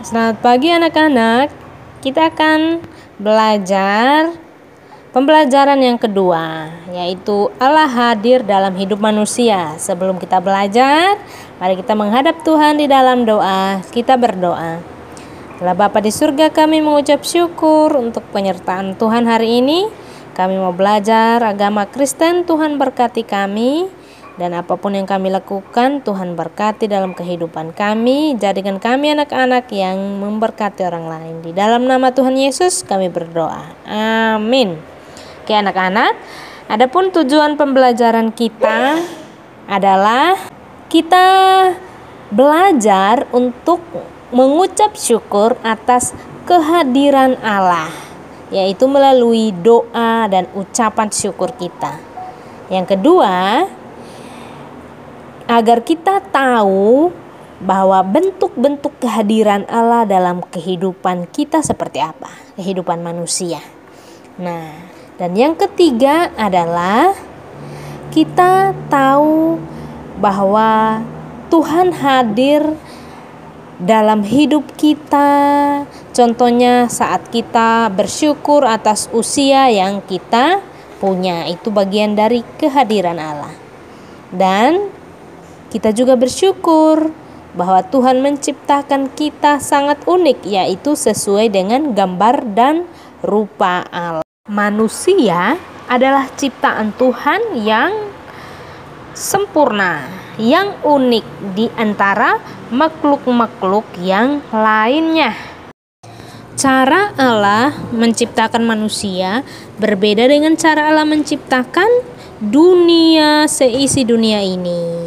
Selamat pagi anak-anak. Kita akan belajar pembelajaran yang kedua, yaitu Allah hadir dalam hidup manusia. Sebelum kita belajar, mari kita menghadap Tuhan di dalam doa. Kita berdoa. Allah Bapa di surga, kami mengucap syukur untuk penyertaan Tuhan hari ini. Kami mau belajar agama Kristen. Tuhan berkati kami. Dan apapun yang kami lakukan, Tuhan berkati dalam kehidupan kami. Jadikan kami anak-anak yang memberkati orang lain. Di dalam nama Tuhan Yesus kami berdoa. Amin. Oke anak-anak, adapun tujuan pembelajaran kita adalah kita belajar untuk mengucap syukur atas kehadiran Allah, yaitu melalui doa dan ucapan syukur kita. Yang kedua, agar kita tahu bahwa bentuk-bentuk kehadiran Allah dalam kehidupan kita seperti apa, kehidupan manusia. Nah, dan yang ketiga adalah kita tahu bahwa Tuhan hadir dalam hidup kita. Contohnya saat kita bersyukur atas usia yang kita punya, itu bagian dari kehadiran Allah. Dan kita juga bersyukur bahwa Tuhan menciptakan kita sangat unik, yaitu sesuai dengan gambar dan rupa Allah. Manusia adalah ciptaan Tuhan yang sempurna, yang unik di antara makhluk-makhluk yang lainnya. Cara Allah menciptakan manusia berbeda dengan cara Allah menciptakan dunia, seisi dunia ini.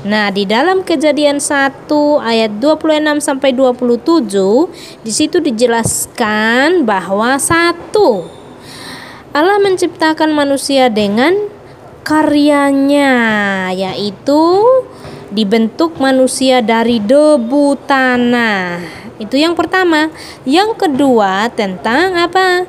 Nah, di dalam Kejadian 1 ayat 26 sampai 27, di situ dijelaskan bahwa satu, Allah menciptakan manusia dengan karyanya, yaitu dibentuk manusia dari debu tanah. Itu yang pertama. Yang kedua, tentang apa?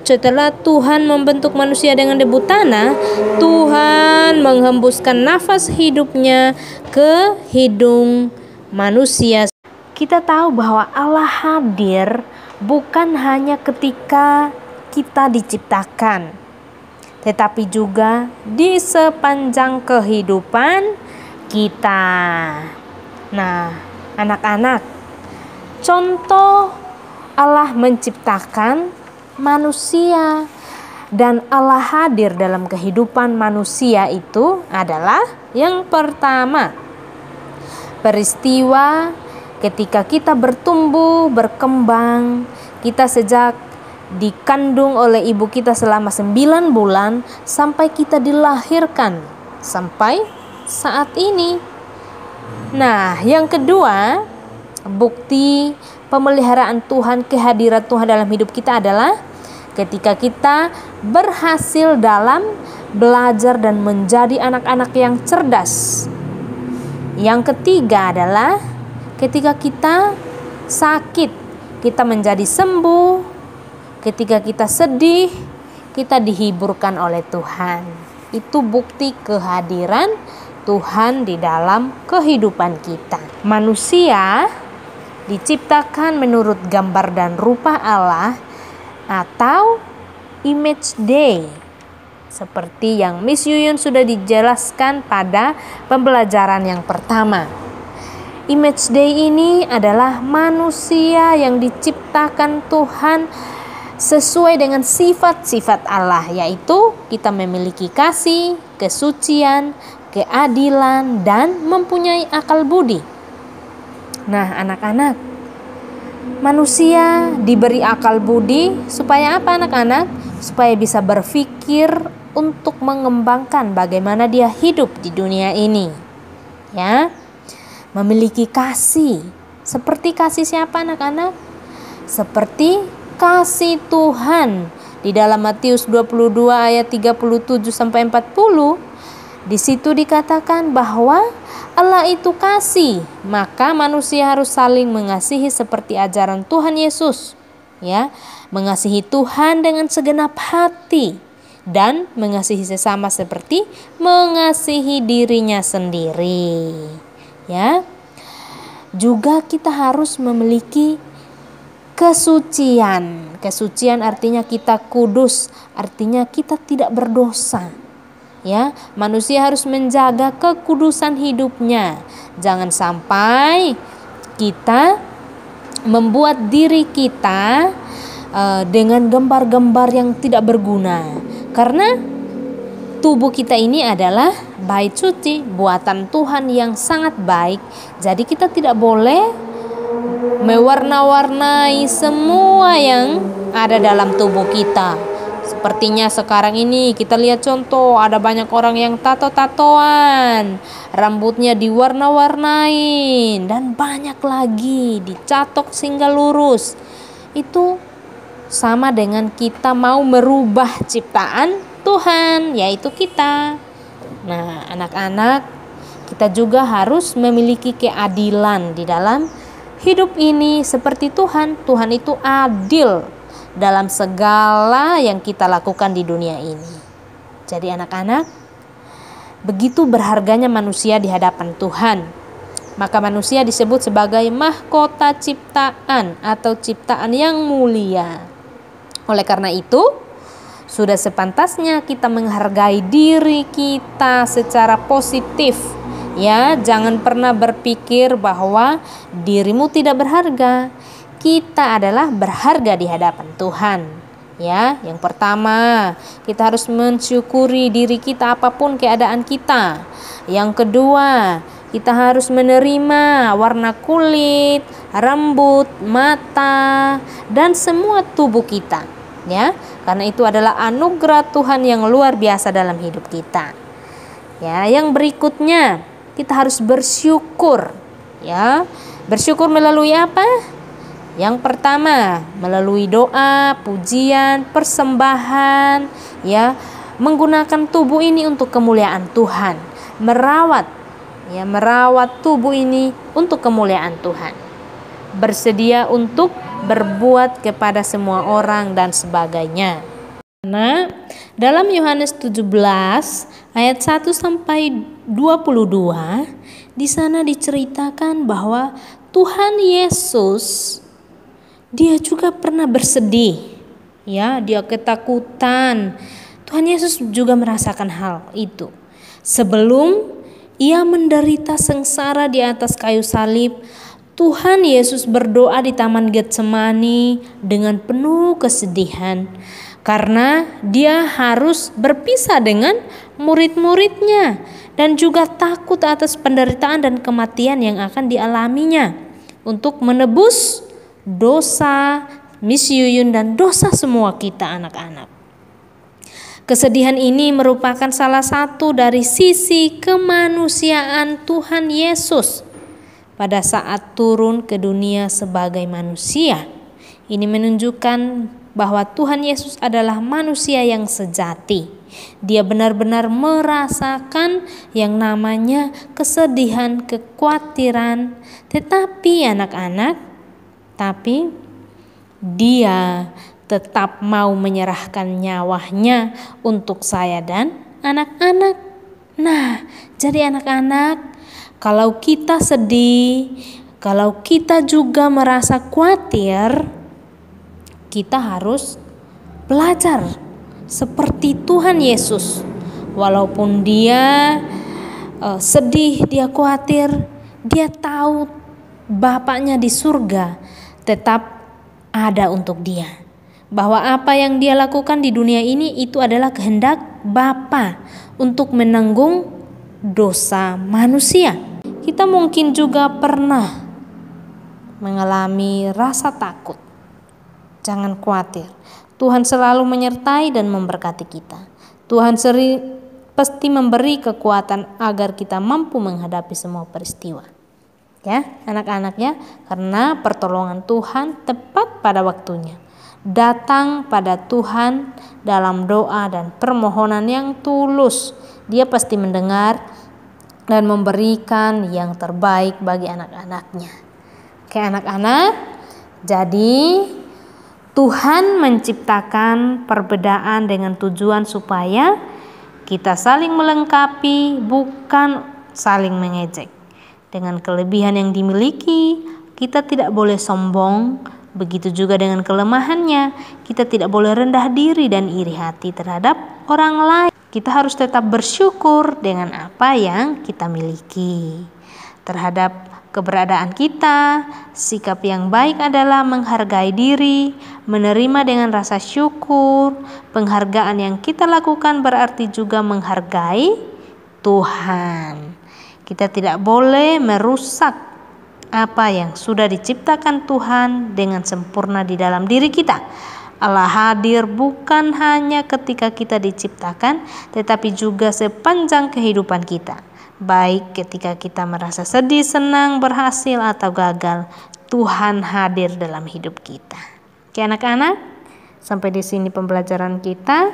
Setelah Tuhan membentuk manusia dengan debu tanah, Tuhan menghembuskan nafas hidupnya ke hidung manusia. Kita tahu bahwa Allah hadir bukan hanya ketika kita diciptakan, tetapi juga di sepanjang kehidupan kita. Nah, anak-anak, contoh Allah menciptakan manusia dan Allah hadir dalam kehidupan manusia itu adalah yang pertama, peristiwa ketika kita bertumbuh, berkembang. Kita sejak dikandung oleh ibu kita selama 9 bulan sampai kita dilahirkan sampai saat ini. Nah, yang kedua, bukti pemeliharaan Tuhan, kehadiran Tuhan dalam hidup kita adalah ketika kita berhasil dalam belajar dan menjadi anak-anak yang cerdas. Yang ketiga adalah ketika kita sakit, kita menjadi sembuh. Ketika kita sedih, kita dihiburkan oleh Tuhan. Itu bukti kehadiran Tuhan di dalam kehidupan kita. Manusia diciptakan menurut gambar dan rupa Allah atau image day, seperti yang Miss Yuyun sudah dijelaskan pada pembelajaran yang pertama. Image day ini adalah manusia yang diciptakan Tuhan sesuai dengan sifat-sifat Allah, yaitu kita memiliki kasih, kesucian, keadilan, dan mempunyai akal budi. Nah, anak-anak, manusia diberi akal budi supaya apa anak-anak? Supaya bisa berpikir untuk mengembangkan bagaimana dia hidup di dunia ini. Ya, memiliki kasih. Seperti kasih siapa anak-anak? Seperti kasih Tuhan. Di dalam Matius 22 ayat 37 sampai 40, di situ dikatakan bahwa Allah itu kasih, maka manusia harus saling mengasihi seperti ajaran Tuhan Yesus. Ya, mengasihi Tuhan dengan segenap hati dan mengasihi sesama seperti mengasihi dirinya sendiri. Ya. Juga kita harus memiliki kesucian. Kesucian artinya kita kudus, artinya kita tidak berdosa. Ya, manusia harus menjaga kekudusan hidupnya. Jangan sampai kita membuat diri kita dengan gambar-gambar yang tidak berguna. Karena tubuh kita ini adalah bait suci, buatan Tuhan yang sangat baik. Jadi kita tidak boleh mewarna-warnai semua yang ada dalam tubuh kita. Sepertinya sekarang ini kita lihat contoh, ada banyak orang yang tato-tatoan, rambutnya diwarna-warnain, dan banyak lagi dicatok sehingga lurus. Itu sama dengan kita mau merubah ciptaan Tuhan, yaitu kita. Nah, anak-anak, kita juga harus memiliki keadilan di dalam hidup ini seperti Tuhan. Tuhan itu adil dalam segala yang kita lakukan di dunia ini. Jadi anak-anak, begitu berharganya manusia di hadapan Tuhan. Maka manusia disebut sebagai mahkota ciptaan atau ciptaan yang mulia. Oleh karena itu, sudah sepantasnya kita menghargai diri kita secara positif. Ya, jangan pernah berpikir bahwa dirimu tidak berharga. Kita adalah berharga di hadapan Tuhan. Ya, yang pertama, kita harus mensyukuri diri kita apapun keadaan kita. Yang kedua, kita harus menerima warna kulit, rambut, mata, dan semua tubuh kita. Ya, karena itu adalah anugerah Tuhan yang luar biasa dalam hidup kita. Ya, yang berikutnya, kita harus bersyukur. Ya, bersyukur melalui apa? Yang pertama, melalui doa, pujian, persembahan, ya, menggunakan tubuh ini untuk kemuliaan Tuhan, merawat tubuh ini untuk kemuliaan Tuhan, bersedia untuk berbuat kepada semua orang dan sebagainya. Nah, dalam Yohanes 17 ayat 1 sampai 22, di sana diceritakan bahwa Tuhan Yesus dia juga pernah bersedih, ya, dia ketakutan. Tuhan Yesus juga merasakan hal itu. Sebelum ia menderita sengsara di atas kayu salib, Tuhan Yesus berdoa di Taman Getsemani dengan penuh kesedihan karena dia harus berpisah dengan murid-muridnya dan juga takut atas penderitaan dan kematian yang akan dialaminya untuk menebus dosa Miss Yuyun dan dosa semua kita anak-anak. Kesedihan ini merupakan salah satu dari sisi kemanusiaan Tuhan Yesus pada saat turun ke dunia sebagai manusia. Ini menunjukkan bahwa Tuhan Yesus adalah manusia yang sejati. Dia benar-benar merasakan yang namanya kesedihan, kekhawatiran. Tetapi anak-anak, dia tetap mau menyerahkan nyawanya untuk saya dan anak-anak. Nah, jadi anak-anak, kalau kita sedih, kalau kita juga merasa khawatir, kita harus belajar seperti Tuhan Yesus. Walaupun dia sedih, dia khawatir, dia tahu Bapaknya di surga tetap ada untuk dia. Bahwa apa yang dia lakukan di dunia ini itu adalah kehendak Bapa untuk menanggung dosa manusia. Kita mungkin juga pernah mengalami rasa takut. Jangan khawatir. Tuhan selalu menyertai dan memberkati kita. Tuhan pasti memberi kekuatan agar kita mampu menghadapi semua peristiwa. Ya, anak-anak ya, karena pertolongan Tuhan tepat pada waktunya. Datang pada Tuhan dalam doa dan permohonan yang tulus. Dia pasti mendengar dan memberikan yang terbaik bagi anak-anaknya. Oke anak-anak, jadi Tuhan menciptakan perbedaan dengan tujuan supaya kita saling melengkapi, bukan saling mengejek. Dengan kelebihan yang dimiliki, kita tidak boleh sombong Begitu juga dengan kelemahannya. Kita tidak boleh rendah diri dan iri hati terhadap orang lain. Kita harus tetap bersyukur dengan apa yang kita miliki. Terhadap keberadaan kita, sikap yang baik adalah menghargai diri, menerima dengan rasa syukur. Penghargaan yang kita lakukan berarti juga menghargai Tuhan. Kita tidak boleh merusak apa yang sudah diciptakan Tuhan dengan sempurna di dalam diri kita. Allah hadir bukan hanya ketika kita diciptakan, tetapi juga sepanjang kehidupan kita. Baik ketika kita merasa sedih, senang, berhasil, atau gagal, Tuhan hadir dalam hidup kita. Oke anak-anak, sampai di sini pembelajaran kita.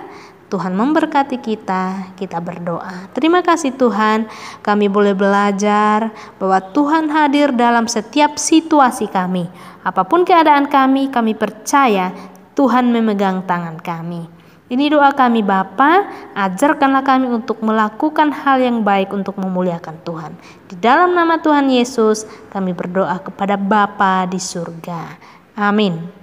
Tuhan memberkati kita, kita berdoa. Terima kasih Tuhan, kami boleh belajar bahwa Tuhan hadir dalam setiap situasi kami. Apapun keadaan kami percaya Tuhan memegang tangan kami. Ini doa kami Bapa, ajarkanlah kami untuk melakukan hal yang baik untuk memuliakan Tuhan. Di dalam nama Tuhan Yesus, kami berdoa kepada Bapa di surga. Amin.